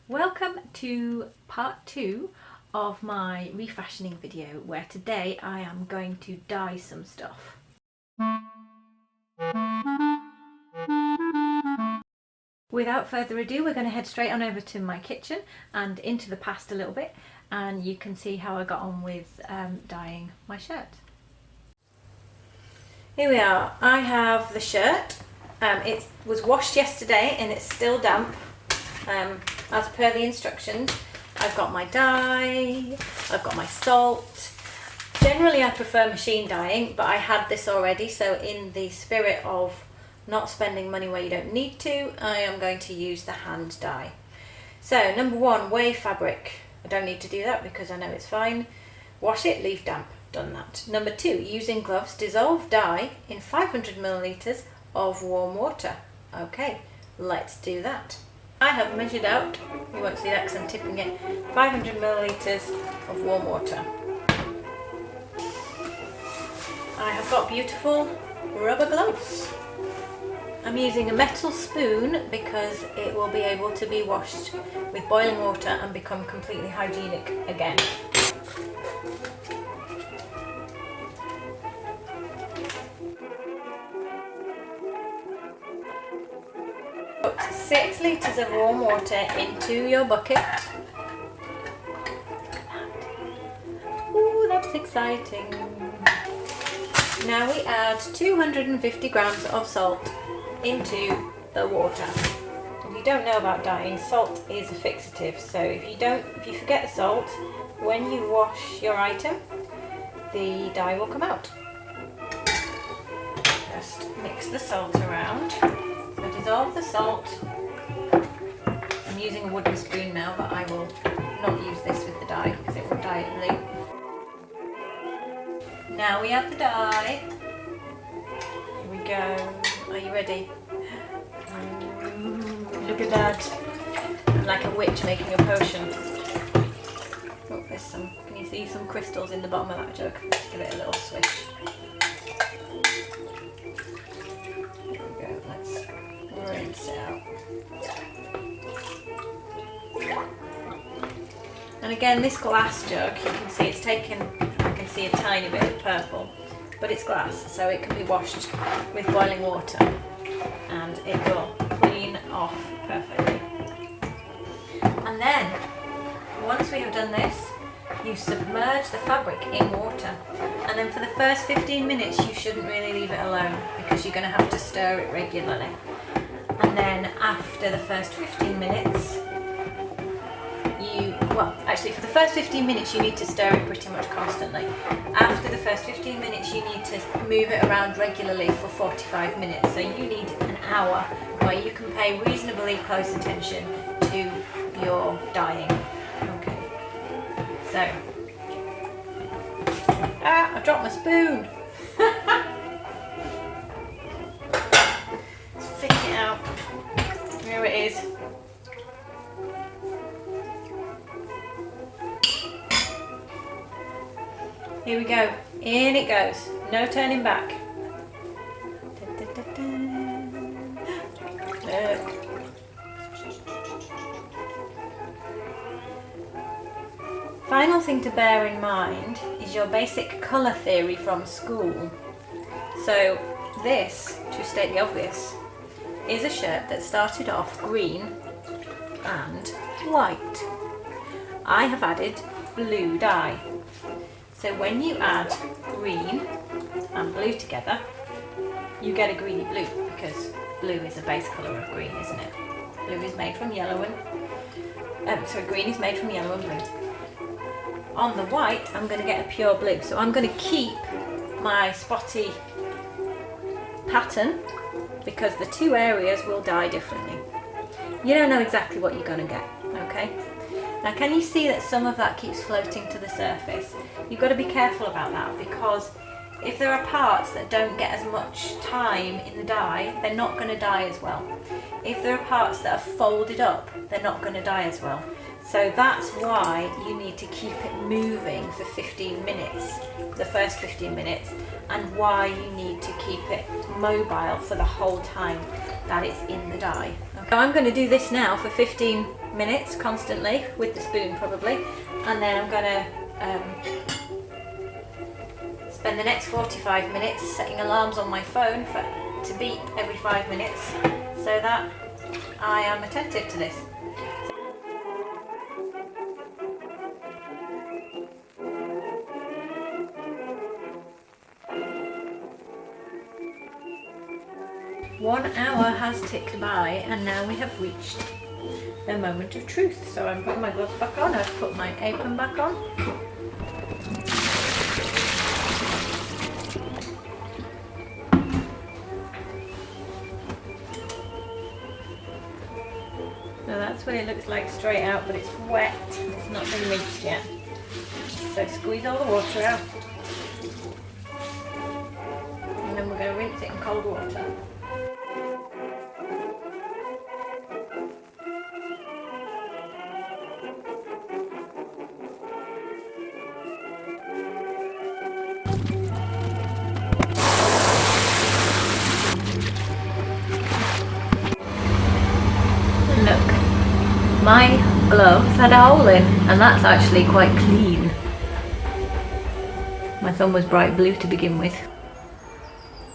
Welcome to part 2 of my refashioning video, where today I am going to dye some stuff. Without further ado, we're going to head straight on over to my kitchen and into the past a little bit, and you can see how I got on with dyeing my shirt. Here we are. I have the shirt. It was washed yesterday and it's still damp. As per the instructions, I've got my dye, I've got my salt. Generally I prefer machine dyeing, but I had this already, so in the spirit of not spending money where you don't need to, I am going to use the hand dye. So number 1, weigh fabric. I don't need to do that because I know it's fine. Wash it, leave damp. Done that. Number 2, using gloves, dissolve dye in 500 milliliters of warm water. Okay, let's do that. I have measured out, you won't see that because I'm tipping it, 500 milliliters of warm water. I have got beautiful rubber gloves. I'm using a metal spoon because it will be able to be washed with boiling water and become completely hygienic again. Put 6 litres of warm water into your bucket. Ooh, that's exciting. Now we add 250 grams of salt into the water. If you don't know about dyeing, salt is a fixative, so if you forget the salt, when you wash your item, the dye will come out. Just mix the salt around. So dissolve the salt. I'm using a wooden spoon now, but I will not use this with the dye because it will dye it blue. Now we add the dye. Here we go. Are you ready? Look at that. I'm like a witch making a potion. Oh, there's some. Can you see some crystals in the bottom of that jug? Give it a little swish. There we go. Let's rinse it out. And again, this glass jug, you can see it's taken. I can see a tiny bit of purple, but it's glass, so it can be washed with boiling water and it will clean off perfectly. And then, once we have done this, you submerge the fabric in water, and then for the first 15 minutes you shouldn't really leave it alone because you're going to have to stir it regularly. And then after the first 15 minutes, for the first 15 minutes you need to stir it pretty much constantly. After the first 15 minutes you need to move it around regularly for 45 minutes. So you need an hour where you can pay reasonably close attention to your dyeing. Okay. So, I dropped my spoon. Let's fish it out. Here it is. Here we go. In it goes. No turning back. Final thing to bear in mind is your basic colour theory from school. So this, to state the obvious, is a shirt that started off green and white. I have added blue dye. So when you add green and blue together, you get a greeny blue because blue is a base colour of green, isn't it? Blue is made from yellow and green is made from yellow and blue. On the white, I'm going to get a pure blue. So I'm going to keep my spotty pattern because the two areas will dye differently. You don't know exactly what you're going to get, okay? Now can you see that some of that keeps floating to the surface? You've got to be careful about that because if there are parts that don't get as much time in the dye, they're not going to dye as well. If there are parts that are folded up, they're not going to dye as well. So that's why you need to keep it moving for 15 minutes, the first 15 minutes, and why you need to keep it mobile for the whole time that it's in the dye. Okay. I'm going to do this now for 15 minutes constantly, with the spoon probably, and then I'm going to spend the next 45 minutes setting alarms on my phone to beep every 5 minutes so that I am attentive to this. 1 hour has ticked by and now we have reached the moment of truth. So I'm putting my gloves back on, I've put my apron back on. So that's what it looks like straight out, but it's wet, it's not been reached yet. So squeeze all the water out. And then we're going to rinse it in cold water. Look, my gloves had a hole in, and that's actually quite clean. My thumb was bright blue to begin with.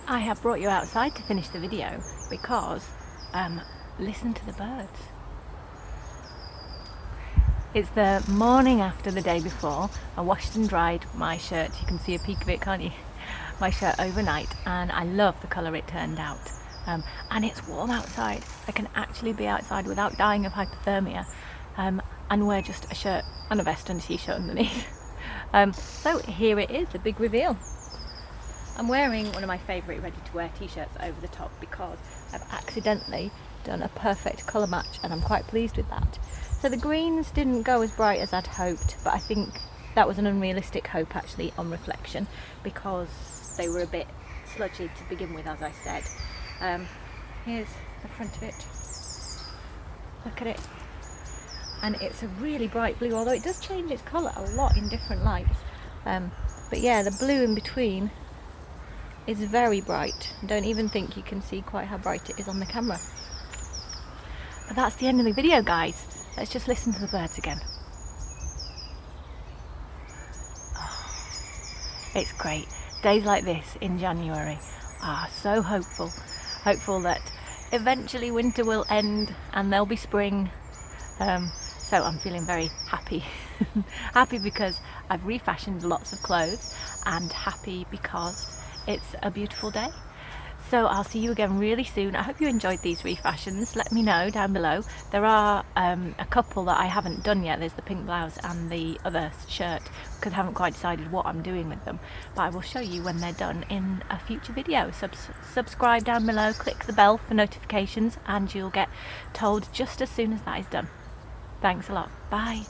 I have brought you outside to finish the video because listen to the birds. It's the morning after the day before. I washed and dried my shirt. You can see a peek of it, can't you? My shirt overnight, and I love the colour it turned out. And it's warm outside. I can actually be outside without dying of hypothermia and wear just a shirt and a vest and a t-shirt underneath. So here it is, the big reveal. I'm wearing one of my favourite ready-to-wear t-shirts over the top because I've accidentally done a perfect colour match and I'm quite pleased with that. So the greens didn't go as bright as I'd hoped, but I think that was an unrealistic hope actually on reflection because they were a bit sludgy to begin with, as I said. Here's the front of it. Look at it. And it's a really bright blue, although it does change its colour a lot in different lights. But yeah, the blue in between is very bright. I don't even think you can see quite how bright it is on the camera. But that's the end of the video, guys. Let's just listen to the birds again. Oh, it's great. Days like this in January are so hopeful. Hopeful that eventually winter will end and there'll be spring. So I'm feeling very happy. Happy because I've refashioned lots of clothes and happy because it's a beautiful day. So I'll see you again really soon. I hope you enjoyed these refashions. Let me know down below. There are a couple that I haven't done yet. There's the pink blouse and the other shirt because I haven't quite decided what I'm doing with them. But I will show you when they're done in a future video. Subscribe down below, click the bell for notifications and you'll get told just as soon as that is done. Thanks a lot. Bye.